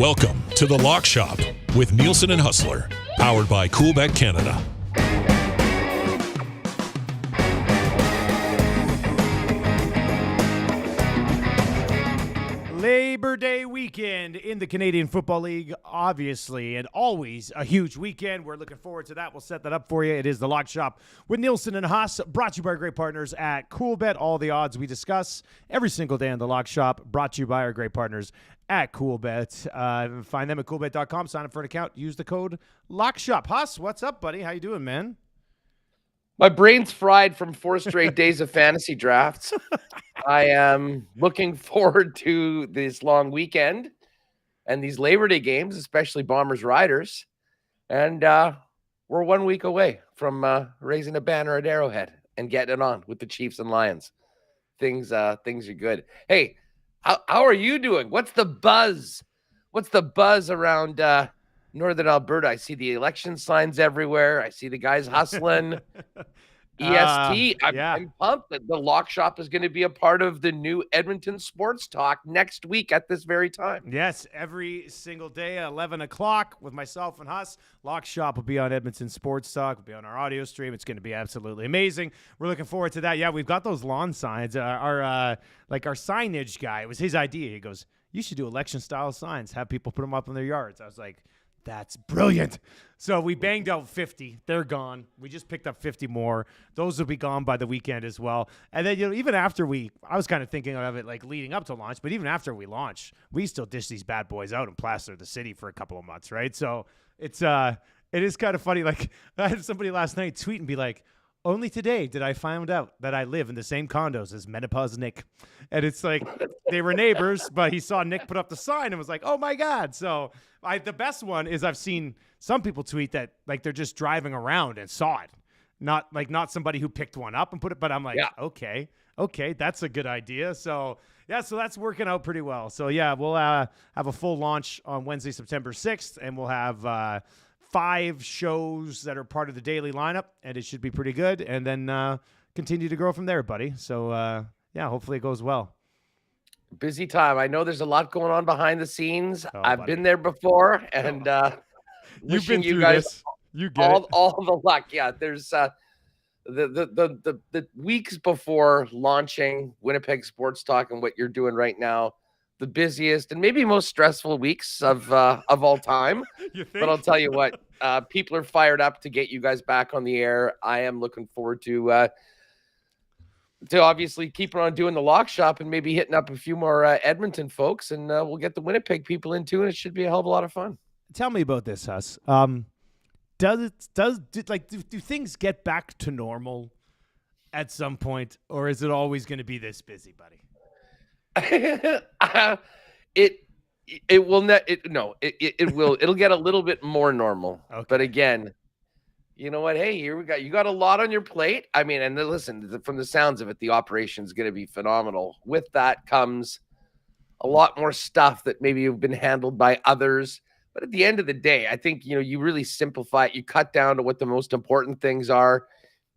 Welcome to the Lock Shop with Nielsen and Hustler, powered by Coolbet Canada. Labor Day weekend in the Canadian Football League, obviously, and always a huge weekend. We're looking forward to that. We'll set that up for you. It is the Lock Shop with Nielsen and Haas, brought to you by our great partners at Coolbet. All the odds we discuss every single day on the Lock Shop, brought to you by our great partners at Coolbet. Find them at coolbet.com. Sign up for an account. Use the code LOCKSHOP. Haas, what's up, buddy? How you doing, man? My brain's fried from 4 straight days of fantasy drafts. I am looking forward to this long weekend and these Labor Day games, especially Bombers Riders. And we're 1 week away from raising a banner at Arrowhead and getting it on with the Chiefs and Lions. Things are good. Hey, how are you doing? What's the buzz? What's the buzz around Northern Alberta? I see the election signs everywhere. I see the guys hustling. EST. I'm pumped that the Lock Shop is going to be a part of the new Edmonton Sports Talk next week at this very time. Yes, every single day at 11 o'clock with myself and Huss. Lock Shop will be on Edmonton Sports Talk. We'll be on our audio stream. It's going to be absolutely amazing. We're looking forward to that. Yeah, we've got those lawn signs. Our signage guy, it was his idea. He goes, you should do election-style signs, have people put them up in their yards. I was like, that's brilliant. So we banged out 50. They're gone. We just picked up 50 more. Those will be gone by the weekend as well. And then, even after I was kind of thinking of it like leading up to launch, but even after we launch, we still dish these bad boys out and plaster the city for a couple of months, right? So it is kind of funny. Like, I had somebody last night tweet and be like, only today did I find out that I live in the same condos as Menopause Nick. And it's like they were neighbors, but he saw Nick put up the sign and was like, oh, my God. So the best one is I've seen some people tweet that like they're just driving around and saw it. Not somebody who picked one up and put it. But I'm like, okay, that's a good idea. So, so that's working out pretty well. So, we'll have a full launch on Wednesday, September 6th, and we'll have 5 shows that are part of the daily lineup, and it should be pretty good. And then continue to grow from there, buddy. So, hopefully it goes well. Busy time. I know there's a lot going on behind the scenes. I've been there before, and you've been through guys this. You get all the luck. Yeah, there's the weeks before launching Winnipeg Sports Talk and what you're doing right now. The busiest and maybe most stressful weeks of all time. But I'll tell you what, people are fired up to get you guys back on the air. I am looking forward to obviously keeping on doing the Lock Shop and maybe hitting up a few more Edmonton folks, and we'll get the Winnipeg people in too, and it should be a hell of a lot of fun. Tell me about this, Huss. Do things get back to normal at some point, or is it always going to be this busy, buddy? It'll get a little bit more normal. Okay. But again, you know what? Hey, you got a lot on your plate. I mean, and listen, from the sounds of it, the operation is going to be phenomenal. With that comes a lot more stuff that maybe have been handled by others. But at the end of the day, I think, you really simplify it. You cut down to what the most important things are.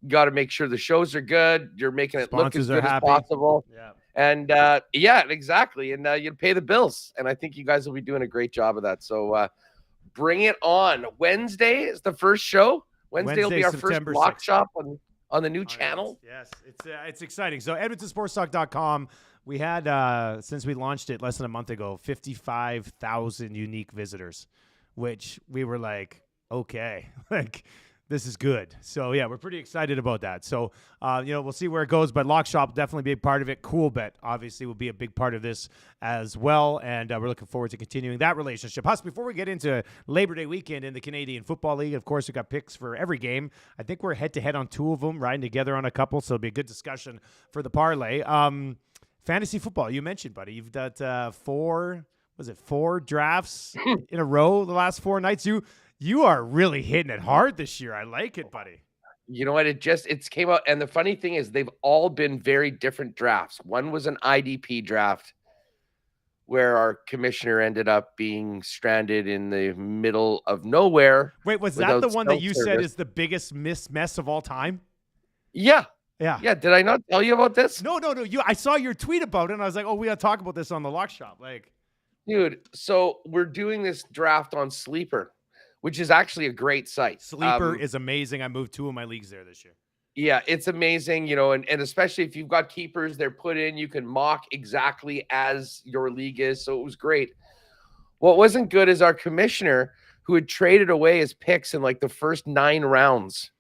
You got to make sure the shows are good. You're making it look as good as possible. Yeah. And exactly. And you pay the bills. And I think you guys will be doing a great job of that. So bring it on. Wednesday is the first show. Wednesday will be our September first Lock 6th. Shop on the new channel. Yes, it's exciting. So EdmontonSportsTalk.com. We had, since we launched it less than a month ago, 55,000 unique visitors, which we were like, okay, this is good. So, we're pretty excited about that. So, we'll see where it goes. But Lock Shop will definitely be a part of it. Coolbet, obviously, will be a big part of this as well. And we're looking forward to continuing that relationship. Huss, before we get into Labor Day weekend in the Canadian Football League, of course, we've got picks for every game. I think we're head-to-head on 2 of them, riding together on a couple. So it'll be a good discussion for the parlay. Fantasy football, you mentioned, buddy. You've got 4 drafts in a row the last 4 nights. You are really hitting it hard this year. I like it, buddy. You know what? It's came out. And the funny thing is they've all been very different drafts. One was an IDP draft where our commissioner ended up being stranded in the middle of nowhere. Wait, was that the one that you said is the biggest mess of all time? Yeah. Yeah. Yeah. Did I not tell you about this? No. I saw your tweet about it, and I was like, oh, we got to talk about this on the Lock Shop. Dude, so we're doing this draft on Sleeper, which is actually a great site. Sleeper is amazing. I moved 2 of my leagues there this year. Yeah, it's amazing, and especially if you've got keepers, they're put in, you can mock exactly as your league is. So it was great. What wasn't good is our commissioner, who had traded away his picks in like the first 9 rounds,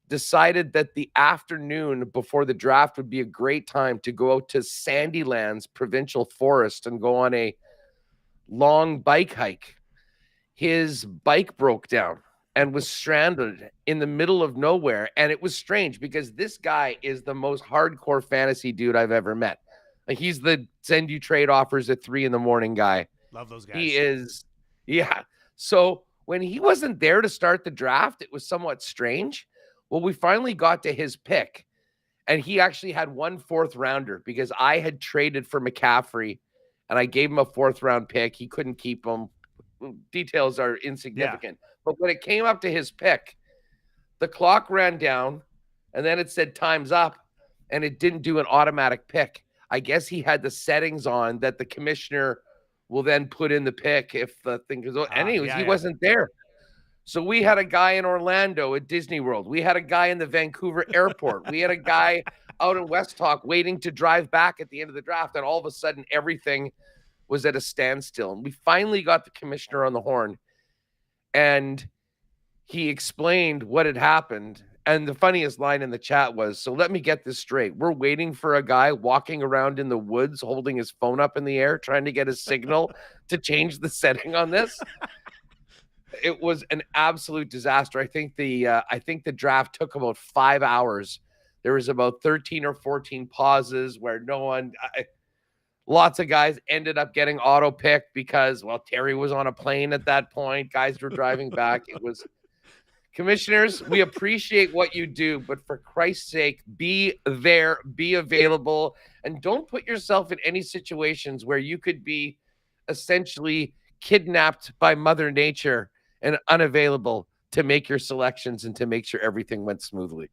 decided that the afternoon before the draft would be a great time to go out to Sandylands Provincial Forest and go on a long bike hike. His bike broke down and was stranded in the middle of nowhere. And it was strange because this guy is the most hardcore fantasy dude I've ever met. Like, he's the send you trade offers at 3 a.m. guy. Love those guys. He is. Yeah. So when he wasn't there to start the draft, it was somewhat strange. Well, we finally got to his pick, and he actually had 1 4th-rounder because I had traded for McCaffrey, and I gave him a 4th-round pick. He couldn't keep him. Details are insignificant. Yeah. But when it came up to his pick, the clock ran down, and then it said time's up, and it didn't do an automatic pick. I guess he had the settings on that the commissioner will then put in the pick if the thing goes on. Anyways, he wasn't there. So we had a guy in Orlando at Disney World. We had a guy in the Vancouver airport. We had a guy out in West Talk waiting to drive back at the end of the draft. And all of a sudden, everything was at a standstill. And we finally got the commissioner on the horn. And he explained what had happened. And the funniest line in the chat was, so let me get this straight. We're waiting for a guy walking around in the woods holding his phone up in the air, trying to get a signal to change the setting on this. It was an absolute disaster. I think the draft took about 5 hours. There was about 13 or 14 pauses where lots of guys ended up getting auto picked because, well, Terry was on a plane at that point. Guys were driving back. It was, commissioners, we appreciate what you do, but for Christ's sake, be there, be available, and don't put yourself in any situations where you could be essentially kidnapped by Mother Nature and unavailable to make your selections and to make sure everything went smoothly.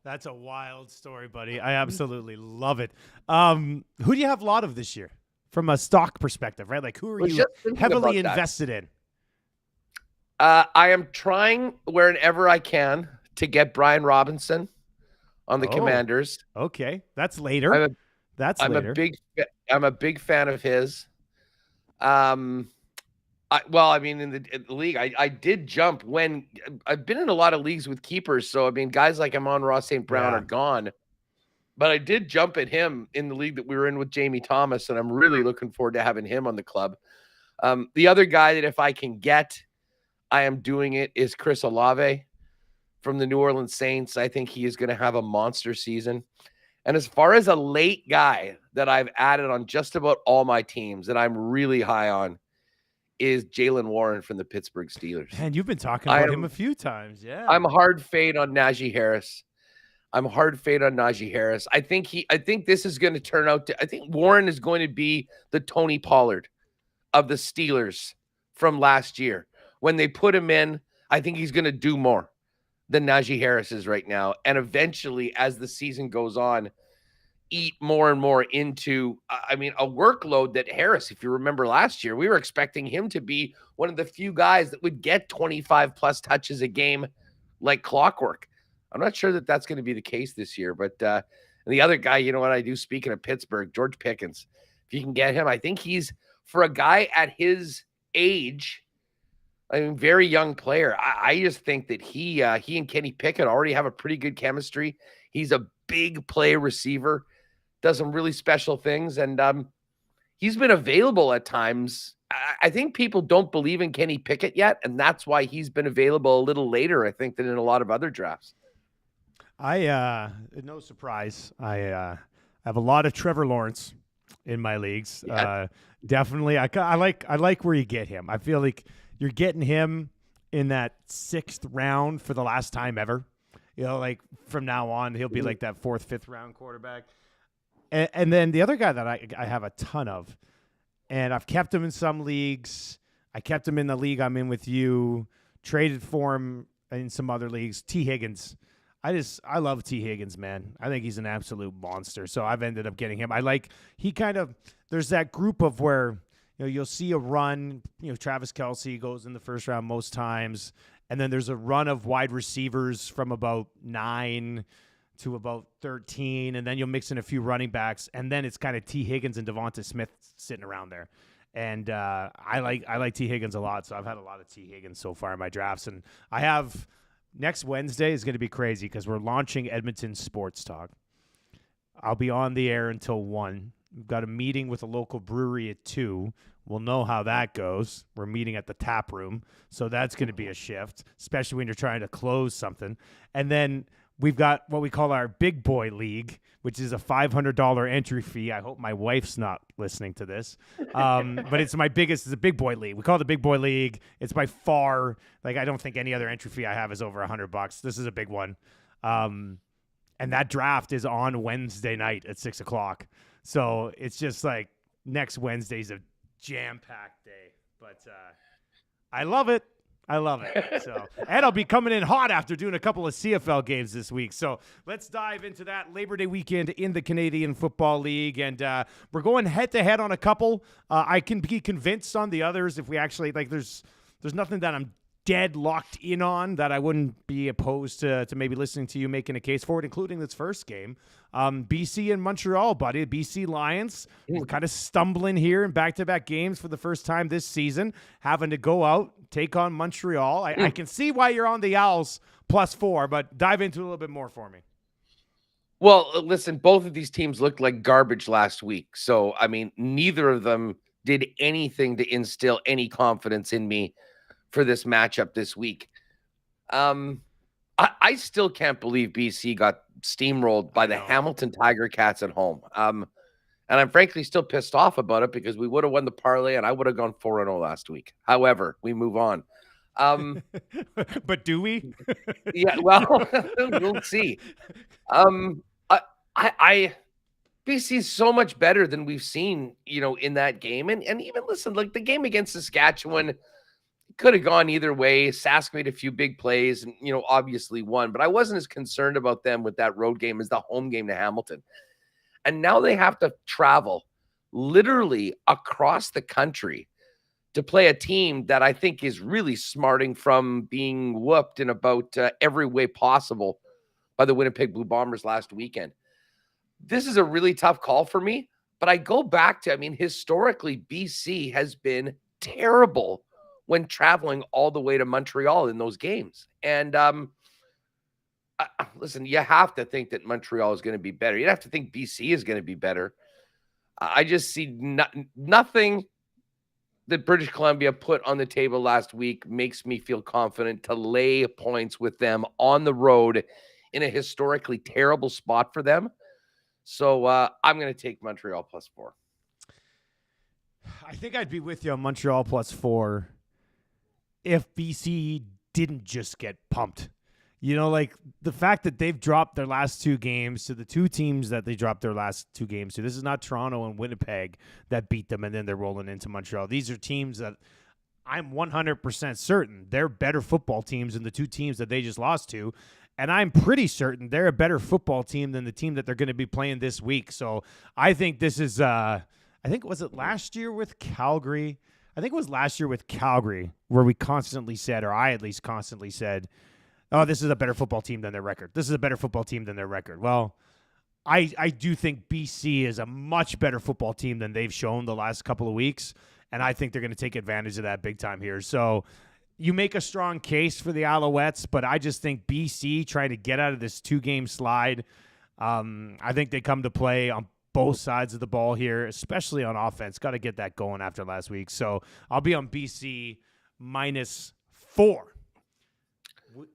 That's a wild story, buddy. I absolutely love it. Who do you have a lot of this year from a stock perspective, right? Like, who are you heavily invested in? I am trying wherever I can to get Brian Robinson on the Commanders. Okay. That's later. I'm a big fan of his. In the league, I did jump when I've been in a lot of leagues with keepers. So, I mean, guys like Amon-Ra St. Brown are gone, but I did jump at him in the league that we were in with Jamie Thomas. And I'm really looking forward to having him on the club. The other guy that if I can get, I am doing it is Chris Olave from the New Orleans Saints. I think he is going to have a monster season. And as far as a late guy that I've added on just about all my teams that I'm really high on, is Jaylen Warren from the Pittsburgh Steelers. And you've been talking about him a few times. Yeah. I'm hard fade on Najee Harris. I think this is going to turn out I think Warren is going to be the Tony Pollard of the Steelers from last year. When they put him in, I think he's going to do more than Najee Harris is right now. And eventually, as the season goes on, eat more and more into, a workload that Harris, if you remember last year, we were expecting him to be one of the few guys that would get 25 plus touches a game like clockwork. I'm not sure that that's going to be the case this year, but and the other guy, you know what I do, speaking of Pittsburgh, George Pickens, if you can get him, I think he's, for a guy at his age, very young player. I just think that he and Kenny Pickett already have a pretty good chemistry. He's a big play receiver, does some really special things, and he's been available at times. I think people don't believe in Kenny Pickett yet, and that's why he's been available a little later, I think, than in a lot of other drafts. No surprise. I have a lot of Trevor Lawrence in my leagues. Yeah. Definitely. I like where you get him. I feel like you're getting him in that 6th round for the last time ever. You know, like from now on, he'll be like that 4th, 5th round quarterback. And then the other guy that I have a ton of, and I've kept him in some leagues. I kept him in the league I'm in with you, traded for him in some other leagues, T. Higgins. I love T. Higgins, man. I think he's an absolute monster. So I've ended up getting him. There's that group of where, you'll see a run, Travis Kelce goes in the first round most times. And then there's a run of wide receivers from about 9 to about 13. And then you'll mix in a few running backs. And then it's kind of T. Higgins and Devonta Smith sitting around there. And I like T. Higgins a lot. So I've had a lot of T. Higgins so far in my drafts. And I have next Wednesday is going to be crazy because we're launching Edmonton Sports Talk. I'll be on the air until 1. We've got a meeting with a local brewery at 2. We'll know how that goes. We're meeting at the tap room. So that's going to be a shift, especially when you're trying to close something. And then we've got what we call our Big Boy League, which is a $500 entry fee. I hope my wife's not listening to this. But it's a Big Boy League. We call it the Big Boy League. It's by far, I don't think any other entry fee I have is over $100. This is a big one. And that draft is on Wednesday night at 6:00. So it's just next Wednesday's a jam-packed day. But I love it. I love it. So, and I'll be coming in hot after doing a couple of CFL games this week. So let's dive into that Labor Day weekend in the Canadian Football League. And we're going head-to-head on a couple. I can be convinced on the others if we actually, there's nothing that I'm dead locked in on that I wouldn't be opposed to maybe listening to you making a case for it, including this first game. BC and Montreal, buddy. BC Lions kind of stumbling here in back-to-back games for the first time this season, having to go out, take on Montreal. I can see why you're on the Owls +4, but dive into it a little bit more for me. Well, listen, both of these teams looked like garbage last week. So, neither of them did anything to instill any confidence in me for this matchup this week. I still can't believe BC got steamrolled by the Hamilton Tiger Cats at home. And I'm frankly still pissed off about it because we would have won the parlay and I would have gone 4-0 last week. However, we move on. But do we? Yeah, well, we'll see. BC is so much better than we've seen, in that game. And even listen, the game against Saskatchewan could have gone either way. Sask made a few big plays and, obviously won, but I wasn't as concerned about them with that road game as the home game to Hamilton. And now they have to travel literally across the country to play a team that I think is really smarting from being whooped in about every way possible by the Winnipeg Blue Bombers last weekend. This is a really tough call for me, but I go back to, historically, BC has been terrible when traveling all the way to Montreal in those games. And listen, you have to think that Montreal is going to be better. You have to think BC is going to be better. I just see nothing that British Columbia put on the table last week makes me feel confident to lay points with them on the road in a historically terrible spot for them. So I'm going to take Montreal +4. I think I'd be with you on Montreal +4 if BC didn't just get pumped. The fact that they've dropped their last 2 games to the 2 teams that they dropped their last 2 games to. This is not Toronto and Winnipeg that beat them and then they're rolling into Montreal. These are teams that I'm 100% certain they're better football teams than the 2 teams that they just lost to. And I'm pretty certain they're a better football team than the team that they're going to be playing this week. So I think this is, was it last year with Calgary? I think it was last year with Calgary where we constantly said, or I at least constantly said, oh, this is a better football team than their record. This is a better football team than their record. Well, I do think BC is a much better football team than they've shown the last couple of weeks, and I think they're going to take advantage of that big time here. So you make a strong case for the Alouettes, but I just think BC trying to get out of this 2-game slide, I think they come to play on both sides of the ball here, especially on offense. Got to get that going after last week. So I'll be on BC -4.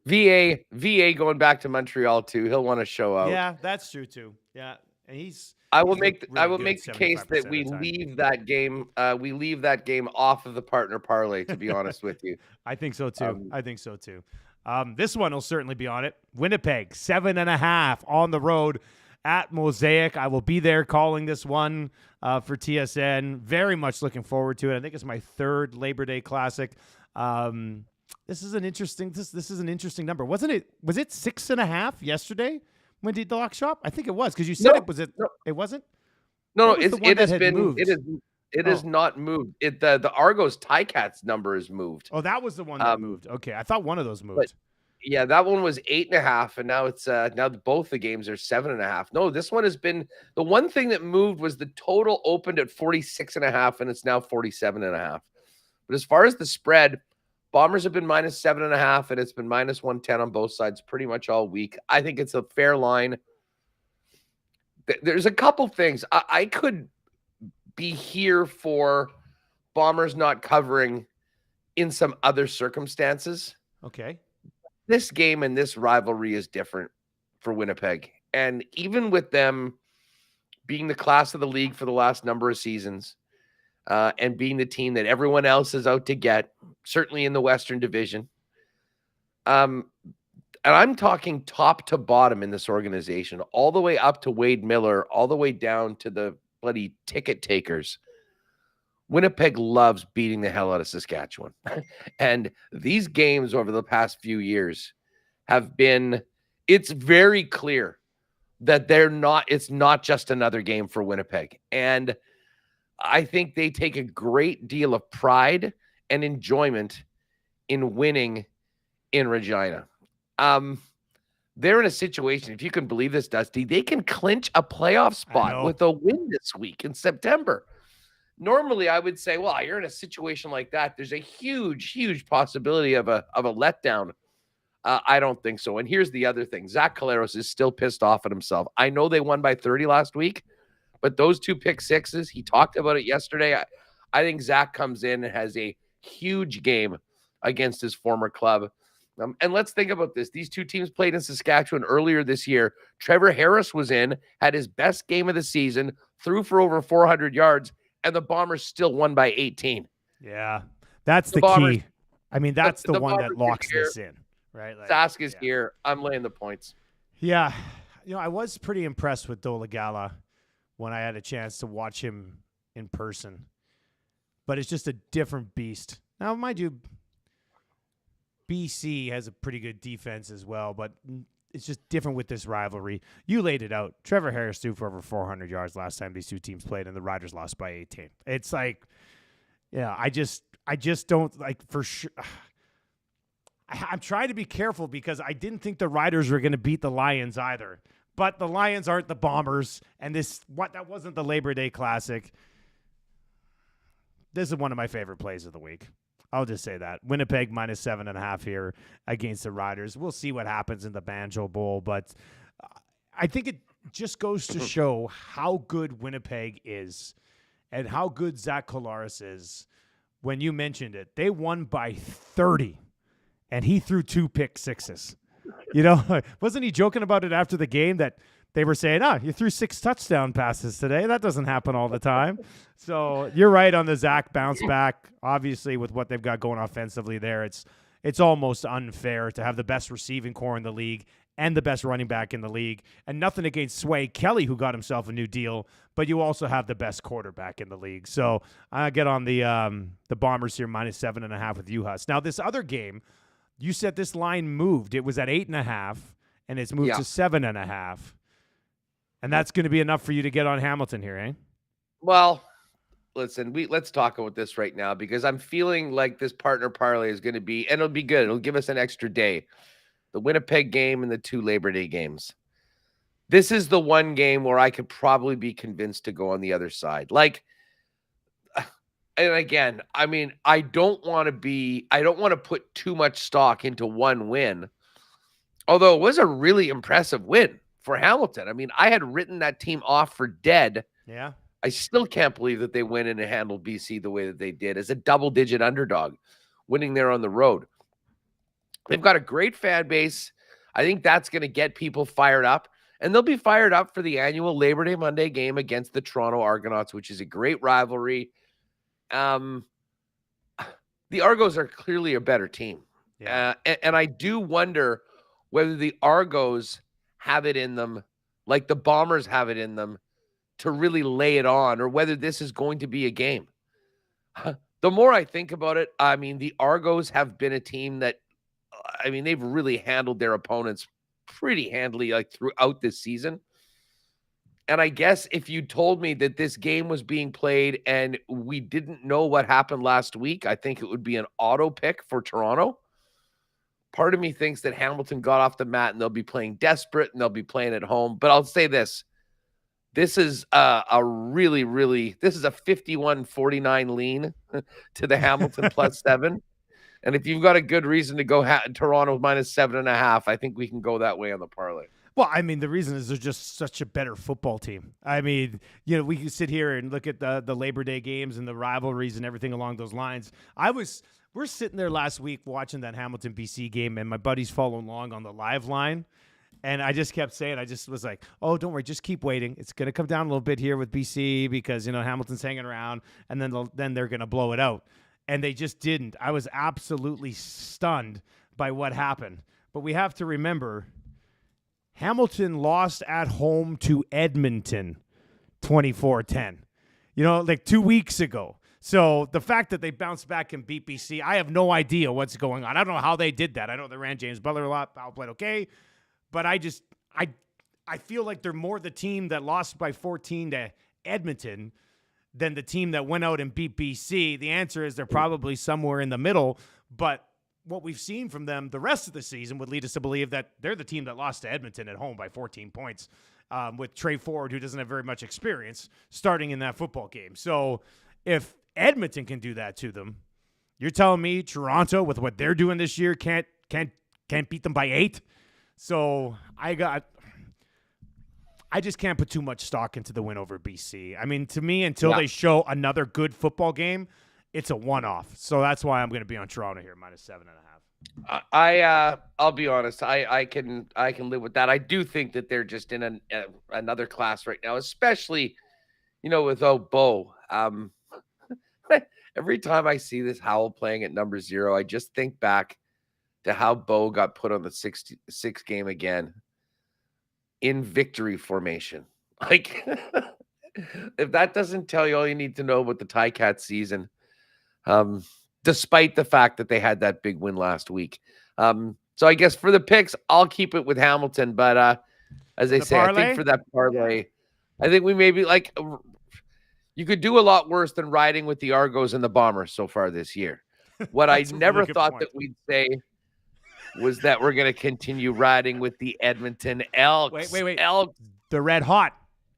VA going back to Montreal too. He'll want to show out. Yeah, that's true too. Yeah, and I will make the case that we leave that game. We leave that game off of the partner parlay. To be honest with you, I think so too. This one will certainly be on it. Winnipeg 7.5 on the road at Mosaic. I will be there calling this one for TSN. Very much looking forward to it. I think it's my 3rd Labor Day Classic. This is an interesting. This is an interesting number, wasn't it? Was it 6.5 yesterday when did the lock shop? I think it was because you said No, it was it. no, It wasn't. no. What was the one It that has had been moved? it Oh, has not moved. The Argos Ticats number is moved. oh, that was the one that moved. Okay, I thought one of those But moved. yeah, that one was 8.5, and now it's now both the games are 7.5. No, this one has been the one thing that moved was the total opened at 46.5, and it's now 47.5. But as far as the spread, Bombers have been -7.5, and it's been -110 on both sides pretty much all week. I think it's a fair line. There's a couple things I could be here for Bombers not covering in some other circumstances. Okay. This game and this rivalry is different for Winnipeg. And even with them being the class of the league for the last number of seasons, and being the team that everyone else is out to get, certainly in the Western Division. And I'm talking top to bottom in this organization, all the way up to Wade Miller, all the way down to the bloody ticket takers. Winnipeg loves beating the hell out of Saskatchewan. And these games over the past few years have been, it's very clear that it's not just another game for Winnipeg. And I think they take a great deal of pride and enjoyment in winning in Regina. They're in a situation, if you can believe this, Dusty, they can clinch a playoff spot with a win this week in September. Normally, I would say, well, you're in a situation like that. There's a huge, huge possibility of a letdown. I don't think so. And here's the other thing. Zach Collaros is still pissed off at himself. I know they won by 30 last week, but those 2 pick sixes, he talked about it yesterday. I think Zach comes in and has a huge game against his former club. And let's think about this. These two teams played in Saskatchewan earlier this year. Trevor Harris was in, had his best game of the season, threw for over 400 yards, and the Bombers still won by 18. Yeah, that's the Bombers, key. I mean, that's the one that locks here. this in, right? Like, Sask is here. I'm laying the points. Yeah. I was pretty impressed with Dolagala when I had a chance to watch him in person. But it's just a different beast. Now, mind you, BC has a pretty good defense as well, but it's just different with this rivalry. You laid it out. Trevor Harris threw for over 400 yards last time these two teams played, and the Riders lost by 18. It's like, yeah, I just don't, like, for sure. I'm trying to be careful because I didn't think the Riders were going to beat the Lions either. But the Lions aren't the Bombers, and that wasn't the Labor Day Classic. This is one of my favorite plays of the week. I'll just say that. Winnipeg -7.5 here against the Riders. We'll see what happens in the Banjo Bowl, but I think it just goes to show how good Winnipeg is and how good Zach Collaros is. When you mentioned it, they won by 30, and he threw 2 pick sixes. Wasn't he joking about it after the game that they were saying, you threw 6 touchdown passes today. That doesn't happen all the time. So you're right on the Zach bounce back. Obviously, with what they've got going offensively there, it's almost unfair to have the best receiving core in the league and the best running back in the league. And nothing against Sway Kelly, who got himself a new deal, but you also have the best quarterback in the league. So I get on the Bombers here -7.5 with you, Huss. Now, this other game, you said this line moved. It was at 8.5, and it's moved to 7.5. And that's going to be enough for you to get on Hamilton here, eh? Well, listen, let's talk about this right now because I'm feeling like this partner parlay is going to be, and it'll be good. It'll give us an extra day. The Winnipeg game and the 2 Labor Day games. This is the one game where I could probably be convinced to go on the other side. Like, and again, I mean, I don't want to put too much stock into one win, although it was a really impressive win for Hamilton. I mean, I had written that team off for dead. Yeah. I still can't believe that they went in and handled BC the way that they did as a double-digit underdog, winning there on the road. They've got a great fan base. I think that's going to get people fired up, and they'll be fired up for the annual Labor Day Monday game against the Toronto Argonauts, which is a great rivalry. The Argos are clearly a better team. Yeah. And I do wonder whether the Argos have it in them, like the Bombers have it in them, to really lay it on, or whether this is going to be a game. The the more I think about it, I mean, the Argos have been a team that, I mean, they've really handled their opponents pretty handily, like throughout this season. And I guess if you told me that this game was being played and we didn't know what happened last week, I think it would be an auto pick for Toronto. Part of me thinks that Hamilton got off the mat and they'll be playing desperate and they'll be playing at home. But I'll say this. This is a really, really, this is a 51-49 lean to the Hamilton +7. And if you've got a good reason to go Toronto -7.5, I think we can go that way on the parlay. Well, I mean, the reason is they're just such a better football team. I mean, we can sit here and look at the Labor Day games and the rivalries and everything along those lines. We're sitting there last week watching that Hamilton BC game, and my buddy's following along on the live line. And I just kept saying, I just was like, oh, don't worry, just keep waiting. It's going to come down a little bit here with BC because, Hamilton's hanging around, and then they're going to blow it out. And they just didn't. I was absolutely stunned by what happened. But we have to remember, Hamilton lost at home to Edmonton 24-10, like 2 weeks ago. So the fact that they bounced back and beat BC, I have no idea what's going on. I don't know how they did that. I know they ran James Butler a lot. Powell played okay. But I feel like they're more the team that lost by 14 to Edmonton than the team that went out and beat BC. The answer is they're probably somewhere in the middle. But what we've seen from them the rest of the season would lead us to believe that they're the team that lost to Edmonton at home by 14 points with Trey Ford, who doesn't have very much experience, starting in that football game. So if Edmonton can do that to them, you're telling me Toronto, with what they're doing this year, can't beat them by 8? So I just can't put too much stock into the win over BC. I mean, to me, until they show another good football game, it's a one-off. So that's why I'm going to be on Toronto here, -7.5. I'll be honest. I can live with that. I do think that they're just in another class right now, especially, without Bo. Every time I see this Howell playing at number 0, I just think back to how Bo got put on the 6 game again in victory formation. Like, if that doesn't tell you all you need to know about the Ticats season, despite the fact that they had that big win last week. So I guess for the picks, I'll keep it with Hamilton. But as I say, parlay? I think for that parlay, I think we maybe you could do a lot worse than riding with the Argos and the Bombers so far this year. What I never thought that we'd say was that we're going to continue riding with the Edmonton Elks. Wait. Elks. The red hot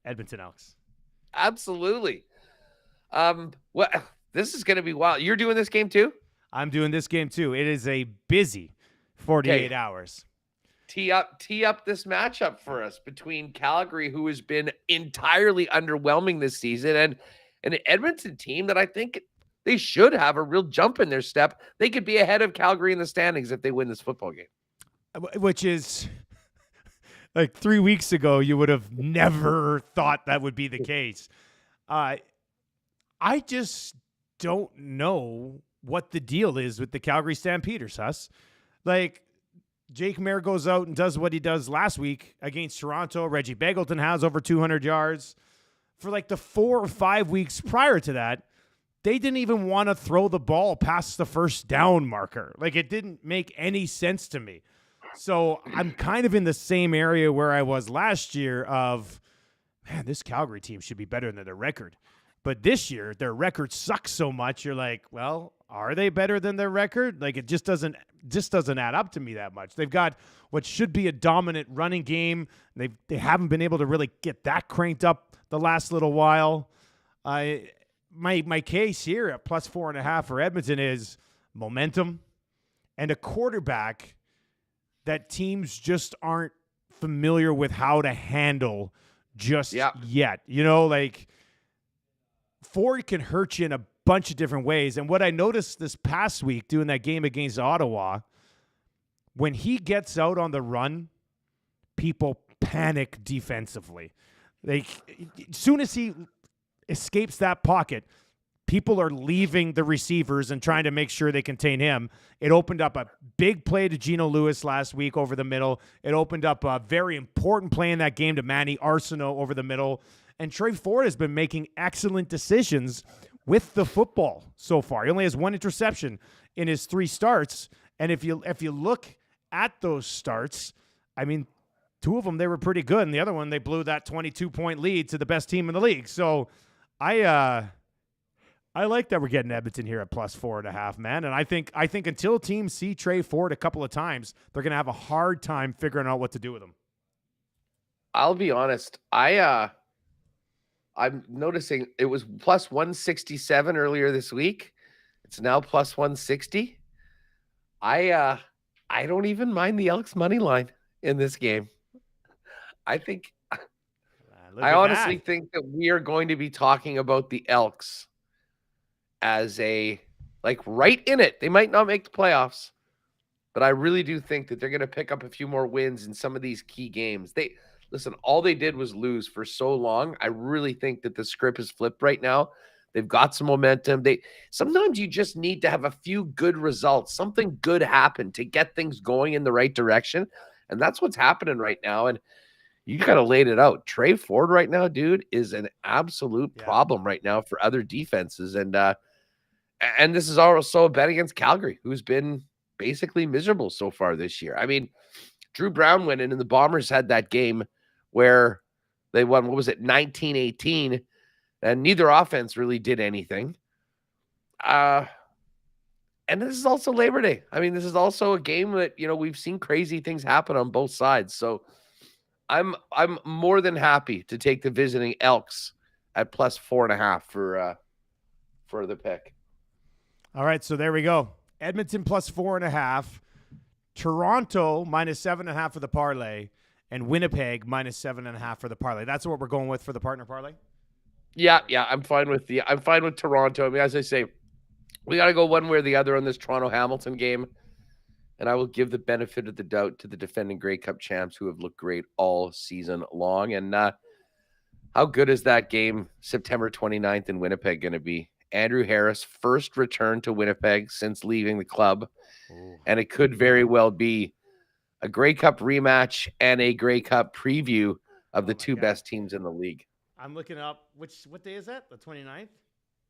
Edmonton Elks. Absolutely. This is going to be wild. You're doing this game too? I'm doing this game too. It is a busy 48 hours. Tee up this matchup for us between Calgary, who has been entirely underwhelming this season, and an Edmonton team that I think they should have a real jump in their step. They could be ahead of Calgary in the standings if they win this football game. Which is, like 3 weeks ago, you would have never thought that would be the case. I just don't know what the deal is with the Calgary Stampeders, Huss. Like, Jake Maier goes out and does what he does last week against Toronto. Reggie Begelton has over 200 yards. For like the 4 or 5 weeks prior to that, they didn't even want to throw the ball past the first down marker. Like, it didn't make any sense to me. So I'm kind of in the same area where I was last year of, man, this Calgary team should be better than their record. But this year, their record sucks so much. You're like, well, are they better than their record? Like, it just doesn't add up to me that much. They've got what should be a dominant running game. They haven't been able to really get that cranked up the last little while. My case here at +4.5 for Edmonton is momentum and a quarterback that teams just aren't familiar with how to handle just yet. Like, Ford can hurt you in a bunch of different ways. And what I noticed this past week doing that game against Ottawa, when he gets out on the run, people panic defensively. As soon as he escapes that pocket, people are leaving the receivers and trying to make sure they contain him. It opened up a big play to Geno Lewis last week over the middle. It opened up a very important play in that game to Manny Arsenault over the middle. And Trey Ford has been making excellent decisions with the football so far. He only has 1 interception in his 3 starts. And if you look at those starts, I mean, 2 of them, they were pretty good. And the other one, they blew that 22-point lead to the best team in the league. So I like that we're getting Edmonton here at plus 4.5, man. And I think until teams see Trey Ford a couple of times, they're going to have a hard time figuring out what to do with him. I'll be honest. I'm noticing it was plus 167 earlier this week. It's now plus 160. I don't even mind the Elks money line in this game. I honestly think that we are going to be talking about the Elks as right in it. They might not make the playoffs, but I really do think that they're going to pick up a few more wins in some of these key games. Listen, all they did was lose for so long. I really think that the script is flipped right now. They've got some momentum. Sometimes you just need to have a few good results, something good happen to get things going in the right direction. And that's what's happening right now. And you kind of laid it out. Trey Ford right now, dude, is an absolute problem right now for other defenses. And this is also a bet against Calgary, who's been basically miserable so far this year. I mean, Drew Brown went in and the Bombers had that game where they won, 19-18, and neither offense really did anything. And this is also Labor Day. I mean, this is also a game that, we've seen crazy things happen on both sides. So I'm more than happy to take the visiting Elks at plus 4.5 for the pick. All right, so there we go. Edmonton plus 4.5, Toronto minus 7.5 for the parlay, and Winnipeg minus 7.5 for the parlay. That's what we're going with for the partner parlay. Yeah, I'm fine with Toronto. I mean, as I say, we got to go one way or the other on this Toronto-Hamilton game. And I will give the benefit of the doubt to the defending Grey Cup champs who have looked great all season long. And how good is that game September 29th in Winnipeg going to be? Andrew Harris, first return to Winnipeg since leaving the club. Ooh. And it could very well be a Grey Cup rematch and a Grey Cup preview of the two best teams in the league. I'm looking up, what day is that? The 29th?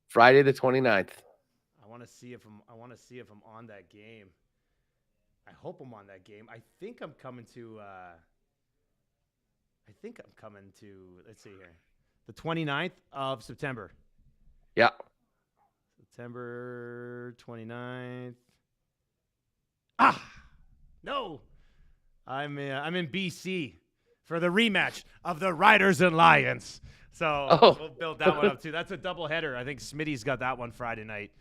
Friday the 29th. I want to see if I'm on that game. I hope I'm on that game. I think I'm coming to let's see here. The 29th of September. Yeah. September 29th. No. I'm in BC for the rematch of the Riders and Lions. So we'll build that one up too. That's a doubleheader. I think Smitty's got that one Friday night.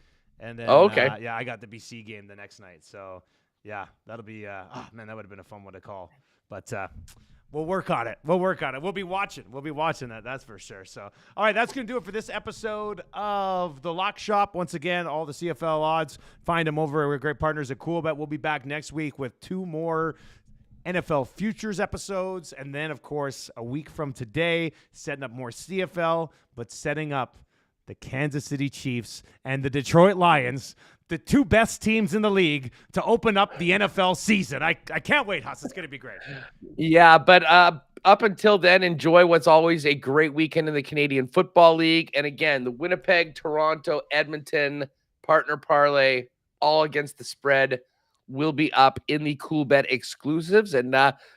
And then okay. I got the BC game the next night. So yeah, that'll be that would have been a fun one to call. But we'll work on it. We'll be watching that, that's for sure. So all right, that's gonna do it for this episode of the Lock Shop. Once again, all the CFL odds, find them over with great partners at CoolBet. We'll be back next week with 2 more NFL futures episodes, and then of course a week from today, setting up more CFL, but setting up the Kansas City Chiefs and the Detroit Lions, the 2 best teams in the league, to open up the NFL season. I can't wait, Huss. It's going to be great. Yeah, but up until then, enjoy what's always a great weekend in the Canadian Football League. And again, the Winnipeg, Toronto, Edmonton partner parlay, all against the spread, will be up in the CoolBet exclusives. And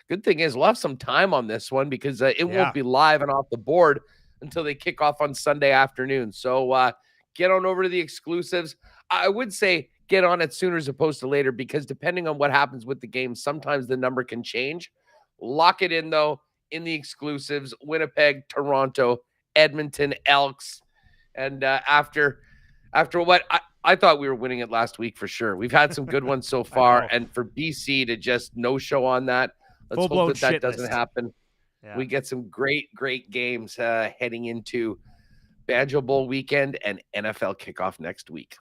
good thing is we'll have some time on this one because it won't be live and off the board until they kick off on Sunday afternoon. So get on over to the exclusives. I would say get on it sooner as opposed to later because depending on what happens with the game, sometimes the number can change. Lock it in, though, in the exclusives. Winnipeg, Toronto, Edmonton, Elks. And after what I thought we were winning it last week for sure. We've had some good ones so far. And for BC to just no show on that, let's hope that doesn't happen. Yeah. We get some great games heading into Banjo Bowl weekend and NFL kickoff next week.